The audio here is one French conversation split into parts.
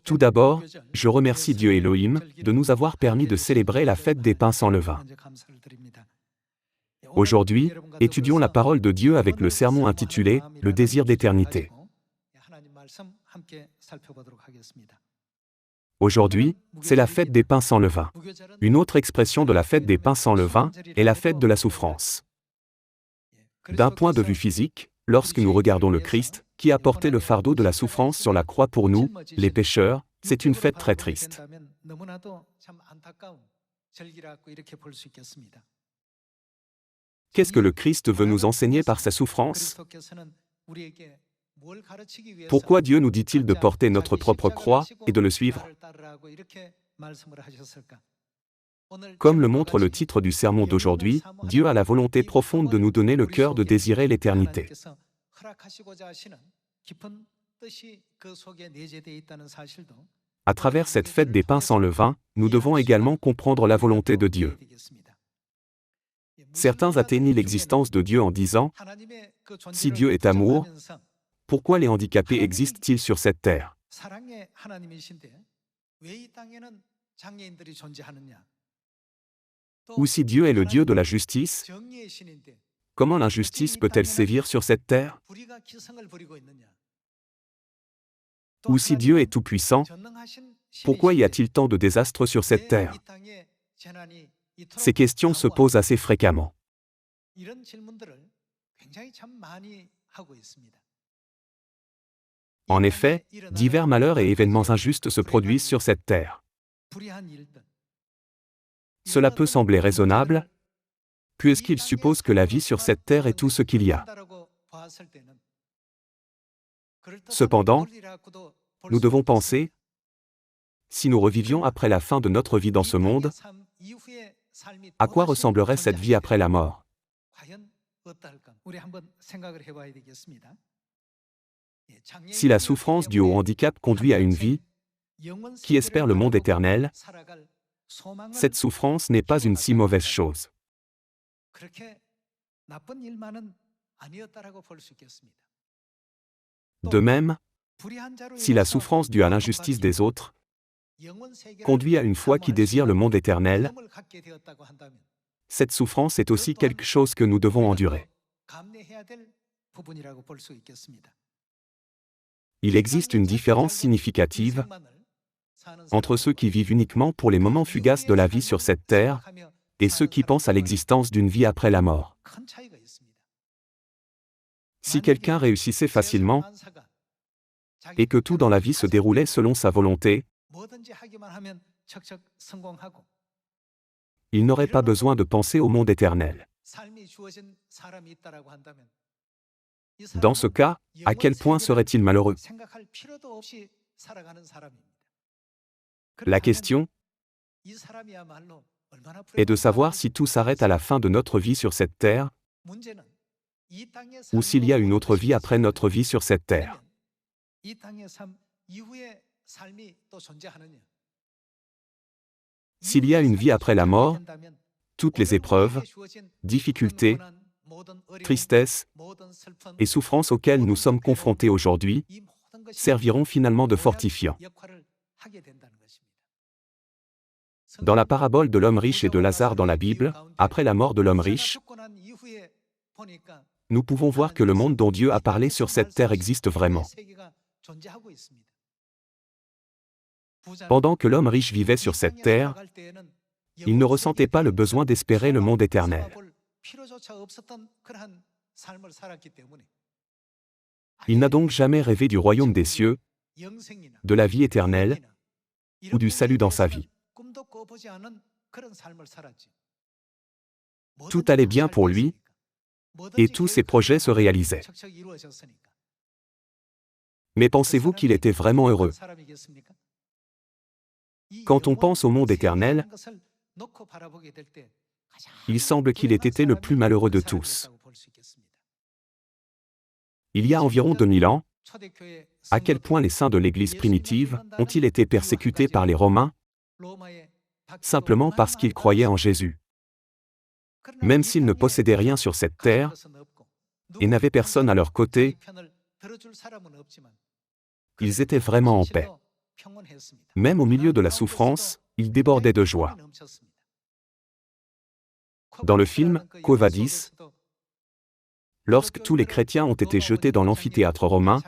Tout d'abord, je remercie Dieu Elohim de nous avoir permis de célébrer la fête des pains sans levain. Aujourd'hui, étudions la parole de Dieu avec le sermon intitulé « Le désir d'éternité ». Aujourd'hui, c'est la fête des pains sans levain. Une autre expression de la fête des pains sans levain est la fête de la souffrance. D'un point de vue physique, lorsque nous regardons le Christ, qui a porté le fardeau de la souffrance sur la croix pour nous, les pécheurs, c'est une fête très triste. Qu'est-ce que le Christ veut nous enseigner par sa souffrance? Pourquoi Dieu nous dit-il de porter notre propre croix et de le suivre? Comme le montre le titre du sermon d'aujourd'hui, Dieu a la volonté profonde de nous donner le cœur de désirer l'éternité. À travers cette fête des pains sans levain, nous devons également comprendre la volonté de Dieu. Certains atteignent l'existence de Dieu en disant « Si Dieu est amour, pourquoi les handicapés existent-ils sur cette terre ?» Ou si Dieu est le Dieu de la justice, comment l'injustice peut-elle sévir sur cette terre? Ou si Dieu est tout-puissant, pourquoi y a-t-il tant de désastres sur cette terre? Ces questions se posent assez fréquemment. En effet, divers malheurs et événements injustes se produisent sur cette terre. Cela peut sembler raisonnable, puisqu'il suppose que la vie sur cette terre est tout ce qu'il y a. Cependant, nous devons penser, si nous revivions après la fin de notre vie dans ce monde, à quoi ressemblerait cette vie après la mort? Si la souffrance due au handicap conduit à une vie qui espère le monde éternel, cette souffrance n'est pas une si mauvaise chose. De même, si la souffrance due à l'injustice des autres conduit à une foi qui désire le monde éternel, cette souffrance est aussi quelque chose que nous devons endurer. Il existe une différence significative entre ceux qui vivent uniquement pour les moments fugaces de la vie sur cette terre et ceux qui pensent à l'existence d'une vie après la mort. Si quelqu'un réussissait facilement et que tout dans la vie se déroulait selon sa volonté, il n'aurait pas besoin de penser au monde éternel. Dans ce cas, à quel point serait-il malheureux? La question est de savoir si tout s'arrête à la fin de notre vie sur cette terre, ou s'il y a une autre vie après notre vie sur cette terre. S'il y a une vie après la mort, toutes les épreuves, difficultés, tristesses et souffrances auxquelles nous sommes confrontés aujourd'hui serviront finalement de fortifiant. Dans la parabole de l'homme riche et de Lazare dans la Bible, après la mort de l'homme riche, nous pouvons voir que le monde dont Dieu a parlé sur cette terre existe vraiment. Pendant que l'homme riche vivait sur cette terre, il ne ressentait pas le besoin d'espérer le monde éternel. Il n'a donc jamais rêvé du royaume des cieux, de la vie éternelle ou du salut dans sa vie. Tout allait bien pour lui et tous ses projets se réalisaient. Mais pensez-vous qu'il était vraiment heureux? Quand on pense au monde éternel, il semble qu'il ait été le plus malheureux de tous. Il y a environ 2000 ans, à quel point les saints de l'Église primitive ont-ils été persécutés par les Romains, simplement parce qu'ils croyaient en Jésus. Même s'ils ne possédaient rien sur cette terre et n'avaient personne à leur côté, ils étaient vraiment en paix. Même au milieu de la souffrance, il débordait de joie. Dans le film Quo Vadis, lorsque tous les chrétiens ont été jetés dans l'amphithéâtre romain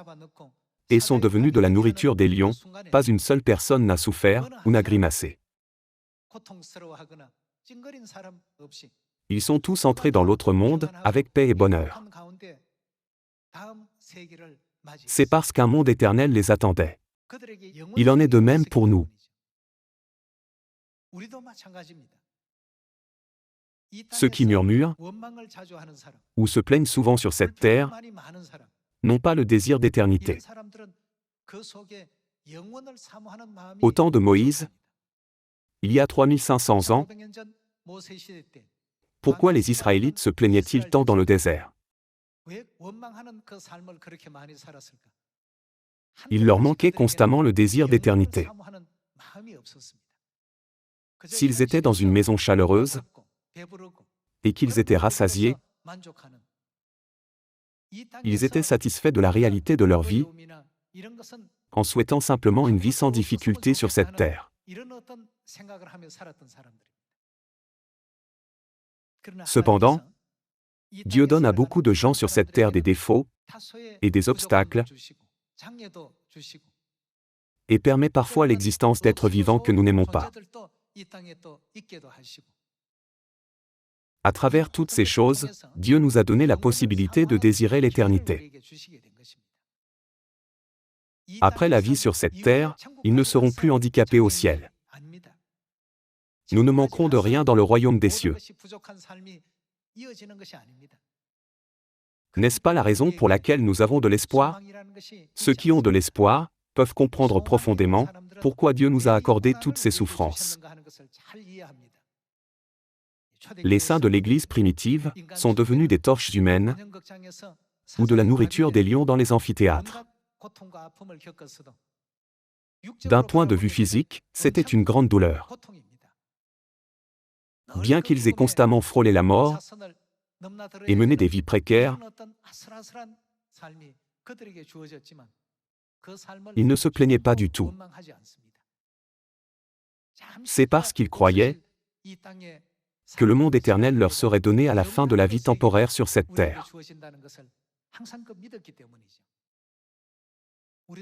et sont devenus de la nourriture des lions, pas une seule personne n'a souffert ou n'a grimacé. Ils sont tous entrés dans l'autre monde avec paix et bonheur. C'est parce qu'un monde éternel les attendait. Il en est de même pour nous. Ceux qui murmurent ou se plaignent souvent sur cette terre n'ont pas le désir d'éternité. Au temps de Moïse, il y a 3500 ans, pourquoi les Israélites se plaignaient-ils tant dans le désert? Il leur manquait constamment le désir d'éternité. S'ils étaient dans une maison chaleureuse et qu'ils étaient rassasiés, ils étaient satisfaits de la réalité de leur vie en souhaitant simplement une vie sans difficulté sur cette terre. Cependant, Dieu donne à beaucoup de gens sur cette terre des défauts et des obstacles et permet parfois l'existence d'êtres vivants que nous n'aimons pas. À travers toutes ces choses, Dieu nous a donné la possibilité de désirer l'éternité. Après la vie sur cette terre, ils ne seront plus handicapés au ciel. Nous ne manquerons de rien dans le royaume des cieux. N'est-ce pas la raison pour laquelle nous avons de l'espoir? Ceux qui ont de l'espoir peuvent comprendre profondément pourquoi Dieu nous a accordé toutes ces souffrances. Les saints de l'Église primitive sont devenus des torches humaines ou de la nourriture des lions dans les amphithéâtres. D'un point de vue physique, c'était une grande douleur. Bien qu'ils aient constamment frôlé la mort et mené des vies précaires, ils ne se plaignaient pas du tout. C'est parce qu'ils croyaient que le monde éternel leur serait donné à la fin de la vie temporaire sur cette terre.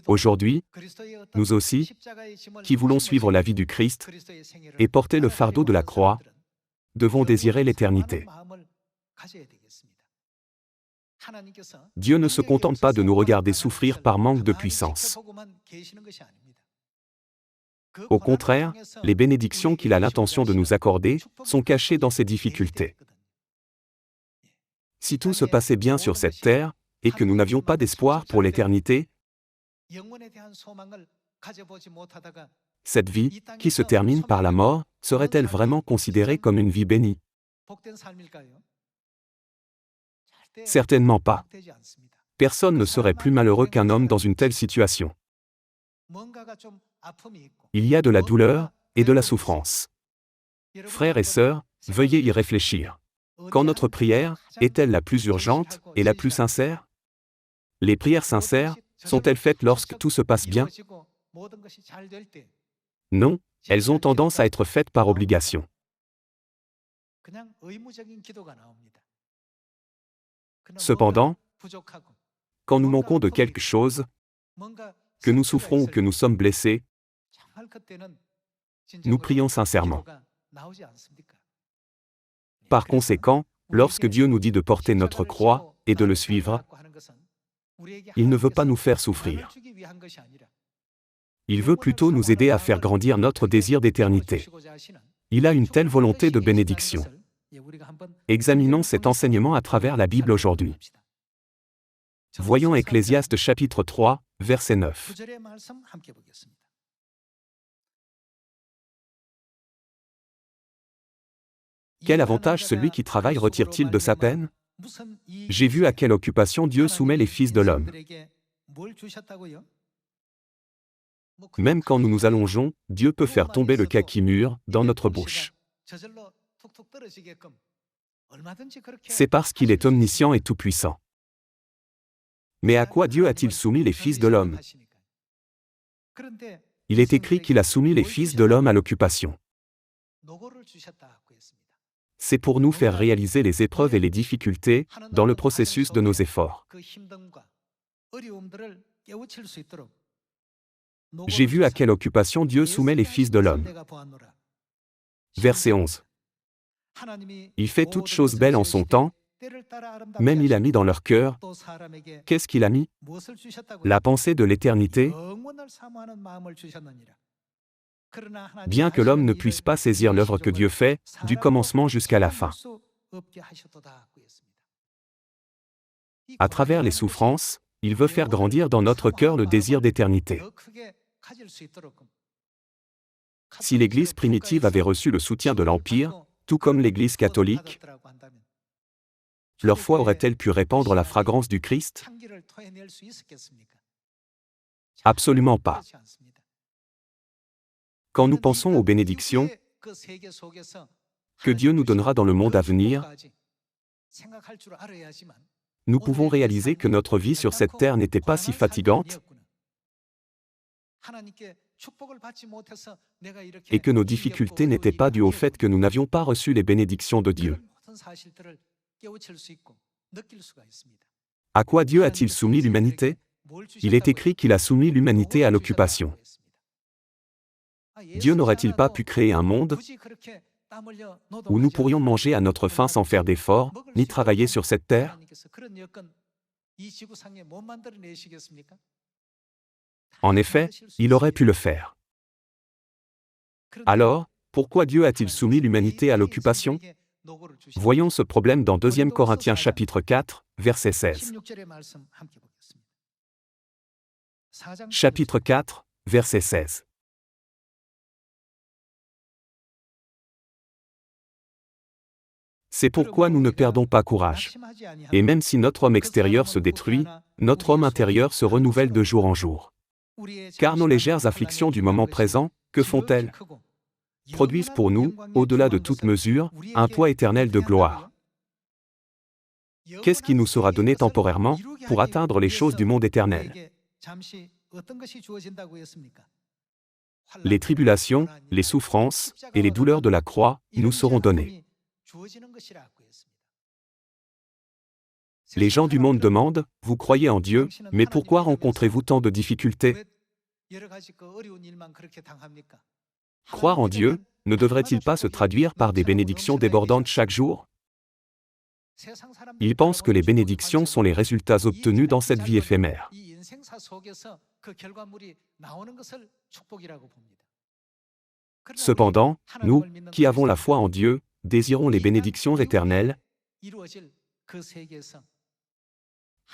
Aujourd'hui, nous aussi, qui voulons suivre la vie du Christ et porter le fardeau de la croix, devons désirer l'éternité. Dieu ne se contente pas de nous regarder souffrir par manque de puissance. Au contraire, les bénédictions qu'il a l'intention de nous accorder sont cachées dans ces difficultés. Si tout se passait bien sur cette terre, et que nous n'avions pas d'espoir pour l'éternité, cette vie, qui se termine par la mort, serait-elle vraiment considérée comme une vie bénie? Certainement pas. Personne ne serait plus malheureux qu'un homme dans une telle situation. Il y a de la douleur et de la souffrance. Frères et sœurs, veuillez y réfléchir. Quand notre prière est-elle la plus urgente et la plus sincère? Les prières sincères sont-elles faites lorsque tout se passe bien? Non, elles ont tendance à être faites par obligation. Cependant, quand nous manquons de quelque chose, que nous souffrons ou que nous sommes blessés, nous prions sincèrement. Par conséquent, lorsque Dieu nous dit de porter notre croix et de le suivre, il ne veut pas nous faire souffrir. Il veut plutôt nous aider à faire grandir notre désir d'éternité. Il a une telle volonté de bénédiction. Examinons cet enseignement à travers la Bible aujourd'hui. Voyons Ecclésiaste chapitre 3, verset 9. Quel avantage celui qui travaille retire-t-il de sa peine? J'ai vu à quelle occupation Dieu soumet les fils de l'homme. Même quand nous nous allongeons, Dieu peut faire tomber le kaki mûr dans notre bouche. C'est parce qu'il est omniscient et tout-puissant. Mais à quoi Dieu a-t-il soumis les fils de l'homme? il est écrit qu'il a soumis les fils de l'homme à l'occupation. C'est pour nous faire réaliser les épreuves et les difficultés dans le processus de nos efforts. J'ai vu à quelle occupation Dieu soumet les fils de l'homme. Verset 11. Il fait toutes choses belles en son temps, même il a mis dans leur cœur. Qu'est-ce qu'il a mis? La pensée de l'éternité. Bien que l'homme ne puisse pas saisir l'œuvre que Dieu fait, du commencement jusqu'à la fin. À travers les souffrances, il veut faire grandir dans notre cœur le désir d'éternité. Si l'Église primitive avait reçu le soutien de l'Empire, tout comme l'Église catholique, leur foi aurait-elle pu répandre la fragrance du Christ? Absolument pas. Quand nous pensons aux bénédictions que Dieu nous donnera dans le monde à venir, nous pouvons réaliser que notre vie sur cette terre n'était pas si fatigante et que nos difficultés n'étaient pas dues au fait que nous n'avions pas reçu les bénédictions de Dieu. À quoi Dieu a-t-il soumis l'humanité? Il est écrit qu'il a soumis l'humanité à l'occupation. Dieu n'aurait-il pas pu créer un monde où nous pourrions manger à notre faim sans faire d'efforts, ni travailler sur cette terre? En effet, il aurait pu le faire. Alors, pourquoi Dieu a-t-il soumis l'humanité à l'occupation? Voyons ce problème dans 2 Corinthiens chapitre 4, verset 16. Chapitre 4, verset 16. C'est pourquoi nous ne perdons pas courage. Et même si notre homme extérieur se détruit, notre homme intérieur se renouvelle de jour en jour. Car nos légères afflictions du moment présent, que font-elles? Produisent pour nous, au-delà de toute mesure, un poids éternel de gloire. Qu'est-ce qui nous sera donné temporairement pour atteindre les choses du monde éternel? Les tribulations, les souffrances et les douleurs de la croix nous seront données. Les gens du monde demandent, vous croyez en Dieu, mais pourquoi rencontrez-vous tant de difficultés? Croire en Dieu, ne devrait-il pas se traduire par des bénédictions débordantes chaque jour? Ils pensent que les bénédictions sont les résultats obtenus dans cette vie éphémère. Cependant, nous, qui avons la foi en Dieu, désirons les bénédictions éternelles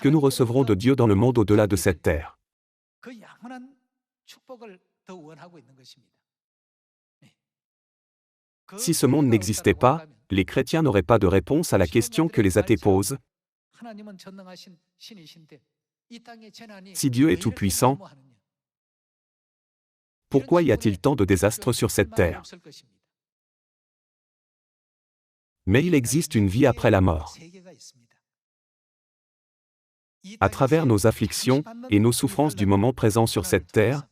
que nous recevrons de Dieu dans le monde au-delà de cette terre. Si ce monde n'existait pas, les chrétiens n'auraient pas de réponse à la question que les athées posent. Si Dieu est tout-puissant, pourquoi y a-t-il tant de désastres sur cette terre? Mais il existe une vie après la mort. À travers nos afflictions et nos souffrances du moment présent sur cette terre,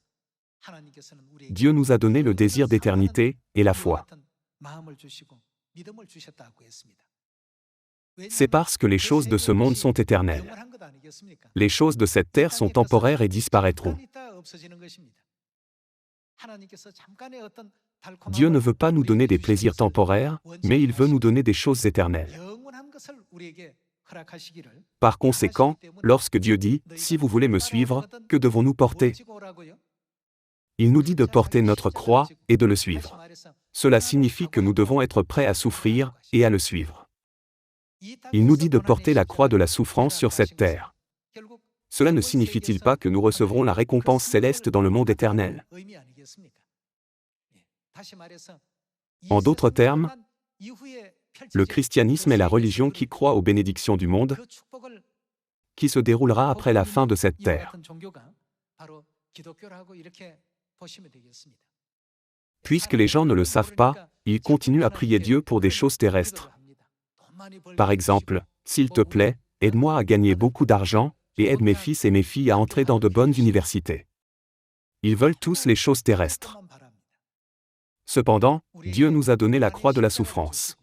Dieu nous a donné le désir d'éternité et la foi. C'est parce que les choses de ce monde sont éternelles. Les choses de cette terre sont temporaires et disparaîtront. Dieu ne veut pas nous donner des plaisirs temporaires, mais il veut nous donner des choses éternelles. Par conséquent, lorsque Dieu dit « Si vous voulez me suivre, que devons-nous porter ?» Il nous dit de porter notre croix et de le suivre. Cela signifie que nous devons être prêts à souffrir et à le suivre. Il nous dit de porter la croix de la souffrance sur cette terre. Cela ne signifie-t-il pas que nous recevrons la récompense céleste dans le monde éternel? En d'autres termes, le christianisme est la religion qui croit aux bénédictions du monde, qui se déroulera après la fin de cette terre. Puisque les gens ne le savent pas, ils continuent à prier Dieu pour des choses terrestres. Par exemple, « S'il te plaît, aide-moi à gagner beaucoup d'argent, et aide mes fils et mes filles à entrer dans de bonnes universités. » Ils veulent tous les choses terrestres. Cependant, Dieu nous a donné la croix de la souffrance.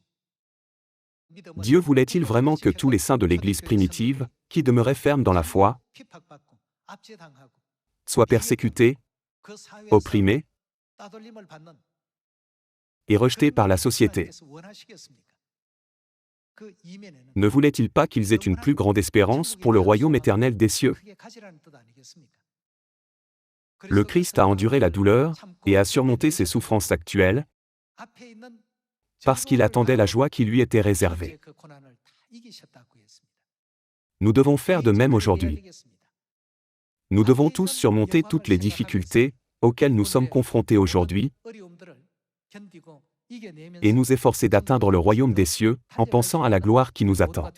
Dieu voulait-il vraiment que tous les saints de l'Église primitive, qui demeuraient fermes dans la foi, soient persécutés, opprimés et rejetés par la société? Ne voulait-il pas qu'ils aient une plus grande espérance pour le royaume éternel des cieux? Le Christ a enduré la douleur et a surmonté ses souffrances actuelles parce qu'il attendait la joie qui lui était réservée. Nous devons faire de même aujourd'hui. Nous devons tous surmonter toutes les difficultés auxquelles nous sommes confrontés aujourd'hui et nous efforcer d'atteindre le royaume des cieux en pensant à la gloire qui nous attend.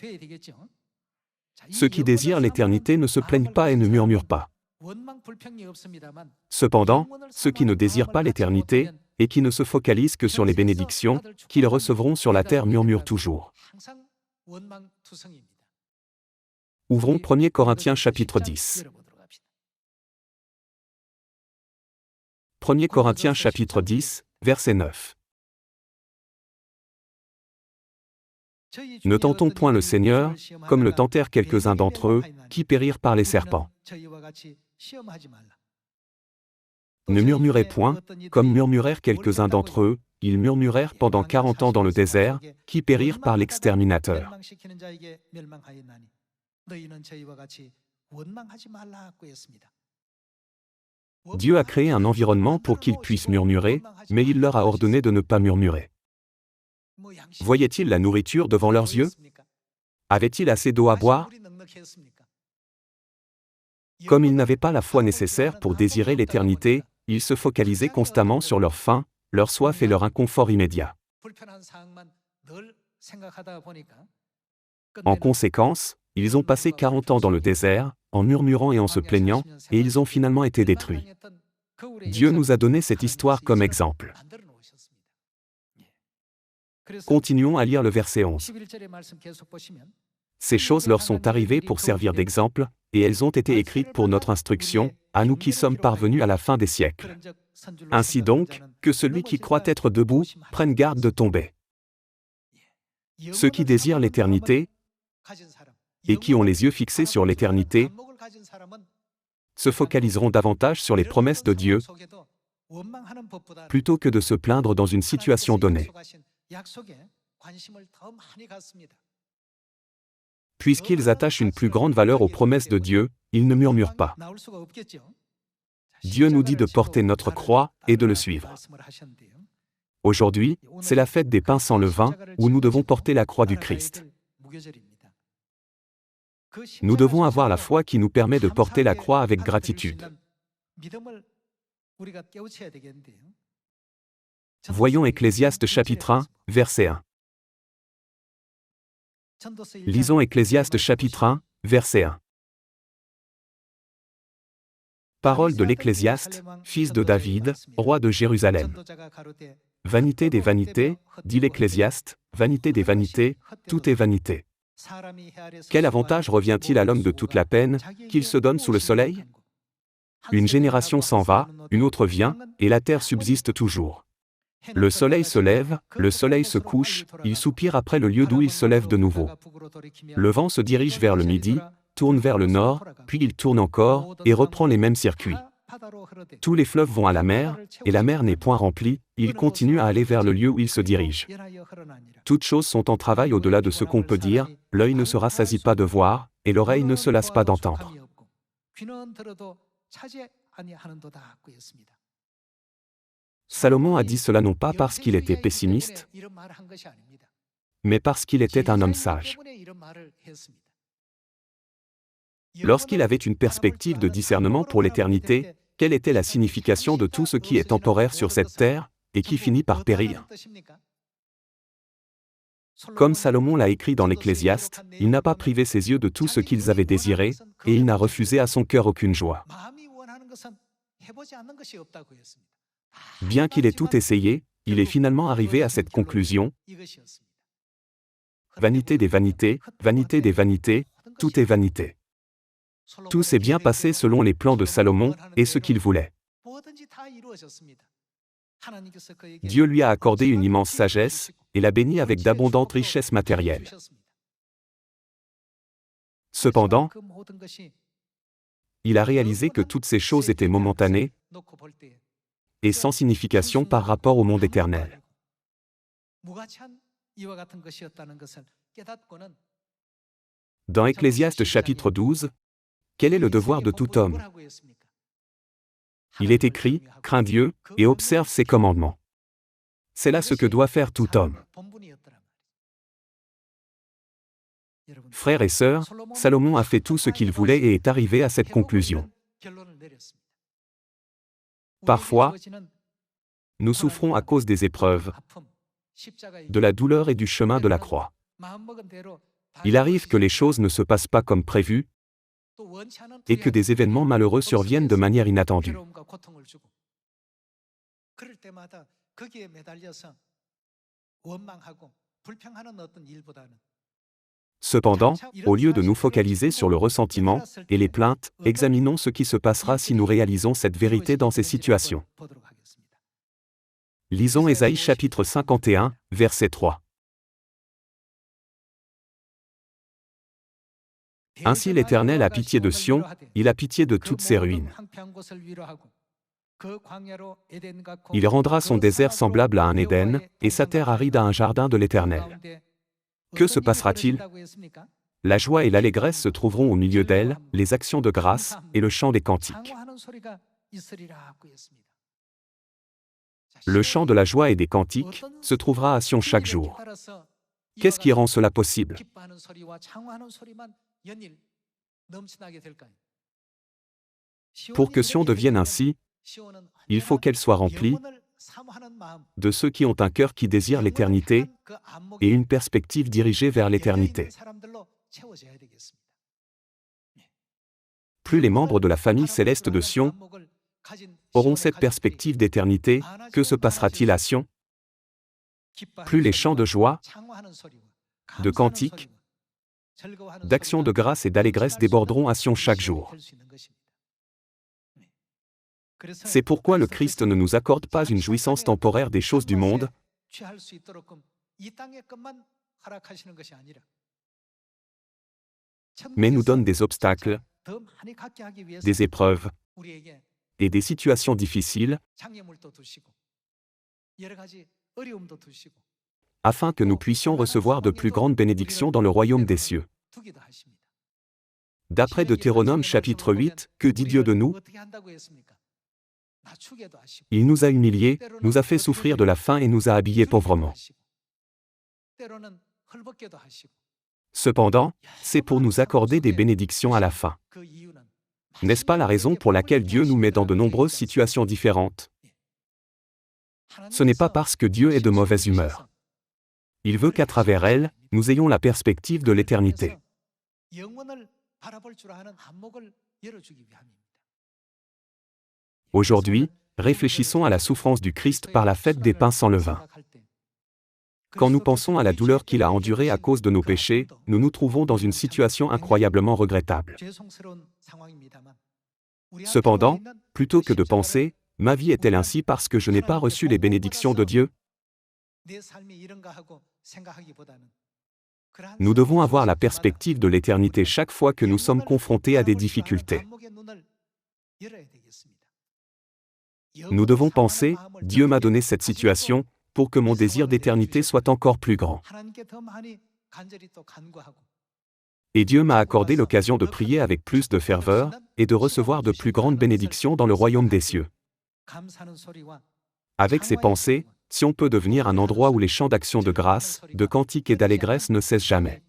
Ceux qui désirent l'éternité ne se plaignent pas et ne murmurent pas. Cependant, ceux qui ne désirent pas l'éternité et qui ne se focalisent que sur les bénédictions qu'ils recevront sur la terre murmurent toujours. Ouvrons 1 Corinthiens chapitre 10. 1 Corinthiens chapitre 10, verset 9. Ne tentons point le Seigneur, comme le tentèrent quelques-uns d'entre eux, qui périrent par les serpents. Ne murmurez point, comme murmurèrent quelques-uns d'entre eux, ils murmurèrent pendant 40 ans dans le désert, qui périrent par l'exterminateur. Dieu a créé un environnement pour qu'ils puissent murmurer, mais il leur a ordonné de ne pas murmurer. Voyaient-ils la nourriture devant leurs yeux? Avaient-ils assez d'eau à boire? Comme ils n'avaient pas la foi nécessaire pour désirer l'éternité, ils se focalisaient constamment sur leur faim, leur soif et leur inconfort immédiat. En conséquence, ils ont passé 40 ans dans le désert, en murmurant et en se plaignant, et ils ont finalement été détruits. Dieu nous a donné cette histoire comme exemple. Continuons à lire le verset 11. Ces choses leur sont arrivées pour servir d'exemple, et elles ont été écrites pour notre instruction, à nous qui sommes parvenus à la fin des siècles. Ainsi donc, que celui qui croit être debout, prenne garde de tomber. Ceux qui désirent l'éternité, et qui ont les yeux fixés sur l'éternité, se focaliseront davantage sur les promesses de Dieu, plutôt que de se plaindre dans une situation donnée. Puisqu'ils attachent une plus grande valeur aux promesses de Dieu, ils ne murmurent pas. Dieu nous dit de porter notre croix et de le suivre. Aujourd'hui, c'est la fête des pains sans levain, où nous devons porter la croix du Christ. Nous devons avoir la foi qui nous permet de porter la croix avec gratitude. Voyons Ecclésiaste chapitre 1, verset 1. Lisons Ecclésiaste chapitre 1, verset 1. Parole de l'Ecclésiaste, fils de David, roi de Jérusalem. Vanité des vanités, dit l'Ecclésiaste, vanité des vanités, tout est vanité. Quel avantage revient-il à l'homme de toute la peine qu'il se donne sous le soleil? Une génération s'en va, une autre vient, et la terre subsiste toujours. Le soleil se lève, le soleil se couche, il soupire après le lieu d'où il se lève de nouveau. Le vent se dirige vers le midi, tourne vers le nord, puis il tourne encore, et reprend les mêmes circuits. Tous les fleuves vont à la mer, et la mer n'est point remplie, il continue à aller vers le lieu où il se dirige. Toutes choses sont en travail au-delà de ce qu'on peut dire, l'œil ne se rassasie pas de voir, et l'oreille ne se lasse pas d'entendre. Salomon a dit cela non pas parce qu'il était pessimiste, mais parce qu'il était un homme sage. Lorsqu'il avait une perspective de discernement pour l'éternité, quelle était la signification de tout ce qui est temporaire sur cette terre, et qui finit par périr? Comme Salomon l'a écrit dans l'Ecclésiaste, il n'a pas privé ses yeux de tout ce qu'ils avaient désiré, et il n'a refusé à son cœur aucune joie. Bien qu'il ait tout essayé, il est finalement arrivé à cette conclusion. Vanité des vanités, tout est vanité. Tout s'est bien passé selon les plans de Salomon, et ce qu'il voulait. Dieu lui a accordé une immense sagesse et l'a béni avec d'abondantes richesses matérielles. Cependant, il a réalisé que toutes ces choses étaient momentanées et sans signification par rapport au monde éternel. Dans Ecclésiaste chapitre 12, quel est le devoir de tout homme? Il est écrit, crains Dieu et observe ses commandements. C'est là ce que doit faire tout homme. Frères et sœurs, Salomon a fait tout ce qu'il voulait et est arrivé à cette conclusion. Parfois, nous souffrons à cause des épreuves, de la douleur et du chemin de la croix. Il arrive que les choses ne se passent pas comme prévu et que des événements malheureux surviennent de manière inattendue. Cependant, au lieu de nous focaliser sur le ressentiment et les plaintes, examinons ce qui se passera si nous réalisons cette vérité dans ces situations. Lisons Ésaïe chapitre 51, verset 3. Ainsi l'Éternel a pitié de Sion, il a pitié de toutes ses ruines. Il rendra son désert semblable à un Éden, et sa terre aride à un jardin de l'Éternel. Que se passera-t-il? La joie et l'allégresse se trouveront au milieu d'elle, les actions de grâce et le chant des cantiques. Le chant de la joie et des cantiques se trouvera à Sion chaque jour. Qu'est-ce qui rend cela possible? Pour que Sion devienne ainsi, il faut qu'elle soit remplie de ceux qui ont un cœur qui désire l'éternité et une perspective dirigée vers l'éternité. Plus les membres de la famille céleste de Sion auront cette perspective d'éternité, que se passera-t-il à Sion? Plus les chants de joie, de cantiques, d'actions de grâce et d'allégresse déborderont à Sion chaque jour. C'est pourquoi le Christ ne nous accorde pas une jouissance temporaire des choses du monde, mais nous donne des obstacles, des épreuves et des situations difficiles, afin que nous puissions recevoir de plus grandes bénédictions dans le royaume des cieux. D'après Deutéronome chapitre 8, que dit Dieu de nous? Il nous a humiliés, nous a fait souffrir de la faim et nous a habillés pauvrement. Cependant, c'est pour nous accorder des bénédictions à la fin. N'est-ce pas la raison pour laquelle Dieu nous met dans de nombreuses situations différentes? Ce n'est pas parce que Dieu est de mauvaise humeur. Il veut qu'à travers elles, nous ayons la perspective de l'éternité. Aujourd'hui, réfléchissons à la souffrance du Christ par la fête des pains sans levain. Quand nous pensons à la douleur qu'il a endurée à cause de nos péchés, nous nous trouvons dans une situation incroyablement regrettable. Cependant, plutôt que de penser « Ma vie est-elle ainsi parce que je n'ai pas reçu les bénédictions de Dieu ?» Nous devons avoir la perspective de l'éternité chaque fois que nous sommes confrontés à des difficultés. Nous devons penser « Dieu m'a donné cette situation pour que mon désir d'éternité soit encore plus grand. Et Dieu m'a accordé l'occasion de prier avec plus de ferveur et de recevoir de plus grandes bénédictions dans le royaume des cieux. » Avec ces pensées, Sion peut devenir un endroit où les chants d'action de grâce, de cantiques et d'allégresse ne cessent jamais.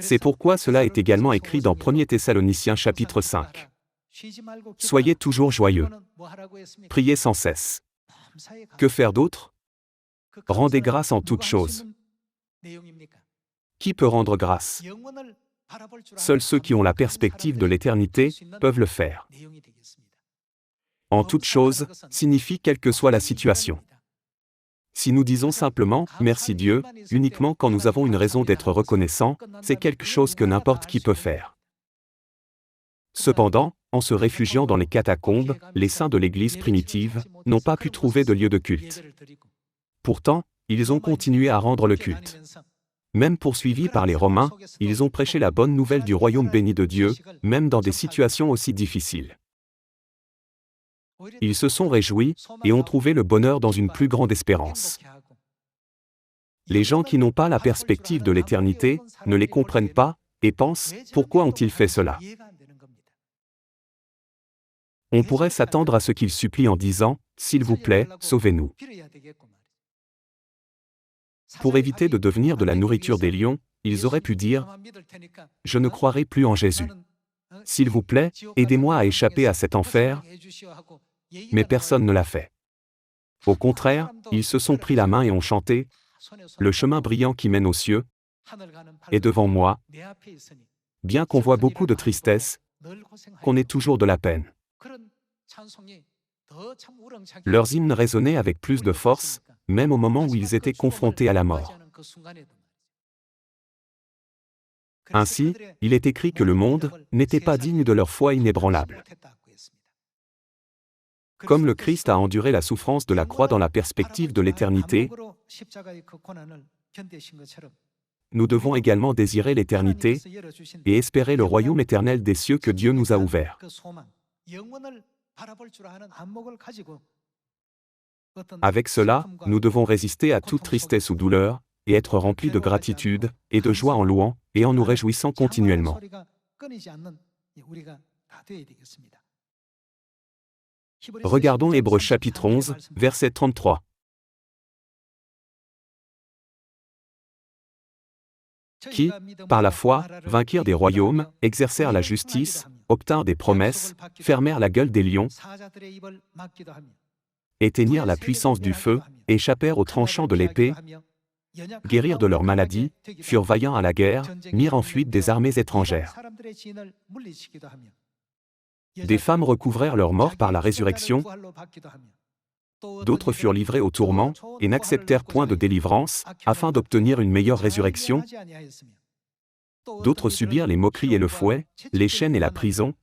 C'est pourquoi cela est également écrit dans 1 Thessaloniciens chapitre 5. Soyez toujours joyeux. Priez sans cesse. Que faire d'autre? Rendez grâce en toutes choses. Qui peut rendre grâce? Seuls ceux qui ont la perspective de l'éternité peuvent le faire. En toutes choses signifie quelle que soit la situation. Si nous disons simplement « Merci Dieu » uniquement quand nous avons une raison d'être reconnaissants, c'est quelque chose que n'importe qui peut faire. Cependant, en se réfugiant dans les catacombes, les saints de l'Église primitive n'ont pas pu trouver de lieu de culte. Pourtant, ils ont continué à rendre le culte. Même poursuivis par les Romains, ils ont prêché la bonne nouvelle du royaume béni de Dieu, même dans des situations aussi difficiles. Ils se sont réjouis et ont trouvé le bonheur dans une plus grande espérance. Les gens qui n'ont pas la perspective de l'éternité ne les comprennent pas et pensent « Pourquoi ont-ils fait cela ?» On pourrait s'attendre à ce qu'ils supplient en disant « S'il vous plaît, sauvez-nous ». Pour éviter de devenir de la nourriture des lions, ils auraient pu dire « Je ne croirai plus en Jésus. S'il vous plaît, aidez-moi à échapper à cet enfer. » Mais personne ne l'a fait. Au contraire, ils se sont pris la main et ont chanté « Le chemin brillant qui mène aux cieux est devant moi. » Bien qu'on voit beaucoup de tristesse, qu'on ait toujours de la peine. Leurs hymnes résonnaient avec plus de force, même au moment où ils étaient confrontés à la mort. Ainsi, il est écrit que le monde n'était pas digne de leur foi inébranlable. Comme le Christ a enduré la souffrance de la croix dans la perspective de l'éternité, nous devons également désirer l'éternité et espérer le royaume éternel des cieux que Dieu nous a ouvert. Avec cela, nous devons résister à toute tristesse ou douleur, et être remplis de gratitude et de joie en louant et en nous réjouissant continuellement. Regardons Hébreux chapitre 11, verset 33. Qui, par la foi, vainquirent des royaumes, exercèrent la justice, obtinrent des promesses, fermèrent la gueule des lions, éteignirent la puissance du feu, échappèrent aux tranchants de l'épée, guérirent de leurs maladies, furent vaillants à la guerre, mirent en fuite des armées étrangères. Des femmes recouvrèrent leur mort par la résurrection, d'autres furent livrés au tourment et n'acceptèrent point de délivrance, afin d'obtenir une meilleure résurrection. D'autres subirent les moqueries et le fouet, les chaînes et la prison.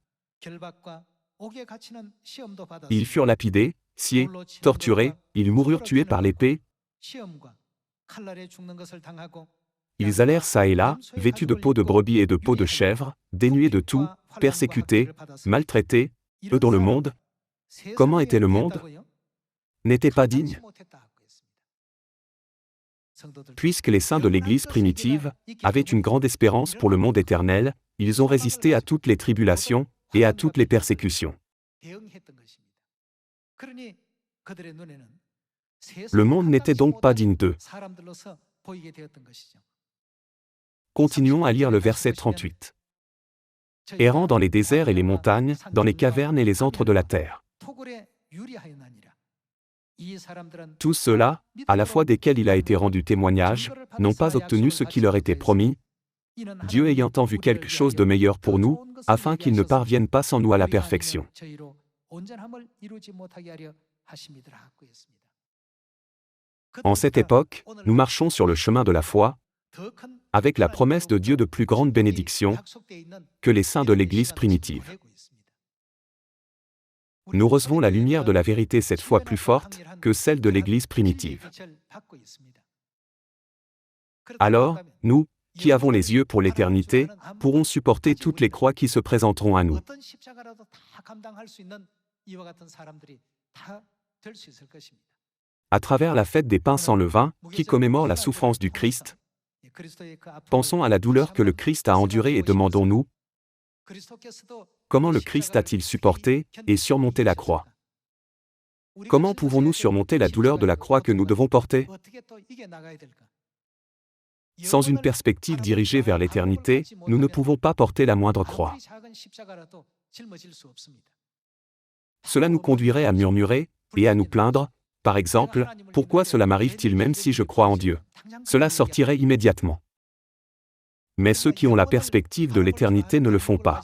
Ils furent lapidés, sciés, torturés, ils moururent tués par l'épée. Ils allèrent çà et là, vêtus de peaux de brebis et de peaux de chèvre, dénués de tout, persécutés, maltraités, eux dont le monde, comment était le monde, n'était pas digne. Puisque les saints de l'Église primitive avaient une grande espérance pour le monde éternel, ils ont résisté à toutes les tribulations et à toutes les persécutions. Le monde n'était donc pas digne d'eux. Continuons à lire le verset 38. Errant dans les déserts et les montagnes, dans les cavernes et les antres de la terre. Tous ceux-là, à la fois desquels il a été rendu témoignage, n'ont pas obtenu ce qui leur était promis, Dieu ayant tant vu quelque chose de meilleur pour nous, afin qu'ils ne parviennent pas sans nous à la perfection. En cette époque, nous marchons sur le chemin de la foi, avec la promesse de Dieu de plus grande bénédiction que les saints de l'Église primitive. Nous recevons la lumière de la vérité cette fois plus forte que celle de l'Église primitive. Alors, nous, qui avons les yeux pour l'éternité, pourrons supporter toutes les croix qui se présenteront à nous. À travers la fête des pains sans levain, qui commémore la souffrance du Christ, pensons à la douleur que le Christ a endurée et demandons-nous, comment le Christ a-t-il supporté et surmonté la croix? Comment pouvons-nous surmonter la douleur de la croix que nous devons porter? Sans une perspective dirigée vers l'éternité, nous ne pouvons pas porter la moindre croix. Cela nous conduirait à murmurer et à nous plaindre. Par exemple, pourquoi cela m'arrive-t-il même si je crois en Dieu? Cela sortirait immédiatement. Mais ceux qui ont la perspective de l'éternité ne le font pas.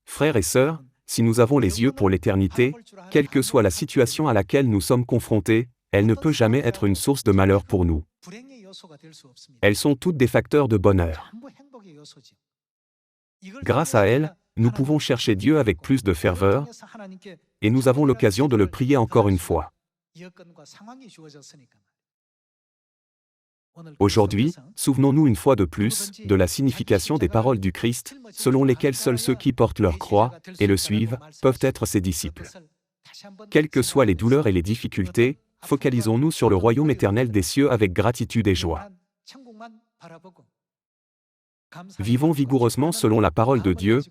Frères et sœurs, si nous avons les yeux pour l'éternité, quelle que soit la situation à laquelle nous sommes confrontés, elle ne peut jamais être une source de malheur pour nous. Elles sont toutes des facteurs de bonheur. Grâce à elle, nous pouvons chercher Dieu avec plus de ferveur, et nous avons l'occasion de le prier encore une fois. Aujourd'hui, souvenons-nous une fois de plus de la signification des paroles du Christ, selon lesquelles seuls ceux qui portent leur croix et le suivent peuvent être ses disciples. Quelles que soient les douleurs et les difficultés, focalisons-nous sur le royaume éternel des cieux avec gratitude et joie. Vivons vigoureusement selon la parole de Dieu,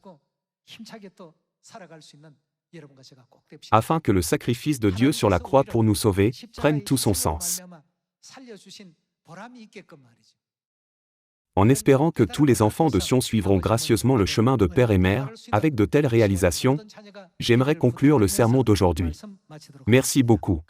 afin que le sacrifice de Dieu sur la croix pour nous sauver prenne tout son sens. En espérant que tous les enfants de Sion suivront gracieusement le chemin de père et mère, avec de telles réalisations, j'aimerais conclure le sermon d'aujourd'hui. Merci beaucoup.